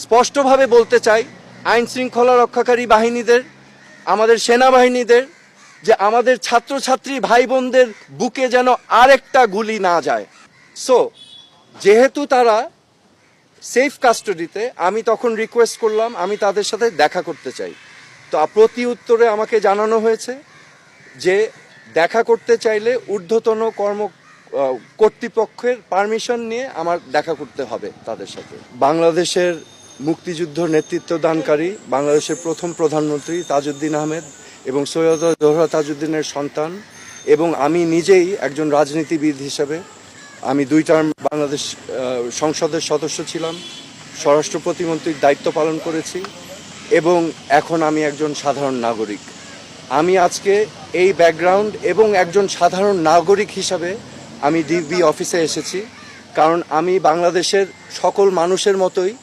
স্পষ্টভাবে বলতে চাই আইন শৃঙ্খলা রক্ষাকারী বাহিনীদের, আমাদের সেনাবাহিনীদের, যে আমাদের ছাত্রছাত্রী ভাই বোনদের বুকে যেন আরেকটা গুলি না যায়। সো যেহেতু তারা সেফ কাস্টাডিতে, আমি তখন রিকোয়েস্ট করলাম আমি তাদের সাথে দেখা করতে চাই। তো প্রতি উত্তরে আমাকে জানানো হয়েছে যে দেখা করতে চাইলে ঊর্ধ্বতন কর্তৃপক্ষের পারমিশন নিয়ে আমার দেখা করতে হবে তাদের সাথে। বাংলাদেশের মুক্তিযুদ্ধ নেতৃত্বদানকারী বাংলাদেশের প্রথম প্রধানমন্ত্রী তাজউদ্দিন আহমেদ এবং সৈয়দ জোহরা তাজউদ্দিনের সন্তান, এবং আমি নিজেই একজন রাজনীতিবিদ হিসেবে আমি 2 টার্ম বাংলাদেশ সংসদের সদস্য ছিলাম, স্বরাষ্ট্র প্রতিমন্ত্রীর দায়িত্ব পালন করেছি এবং এখন আমি একজন সাধারণ নাগরিক। আমি আজকে এই ব্যাকগ্রাউন্ড এবং একজন সাধারণ নাগরিক হিসাবে আমি ডিবি অফিসে এসেছি, কারণ আমি বাংলাদেশের সকল মানুষের মতোই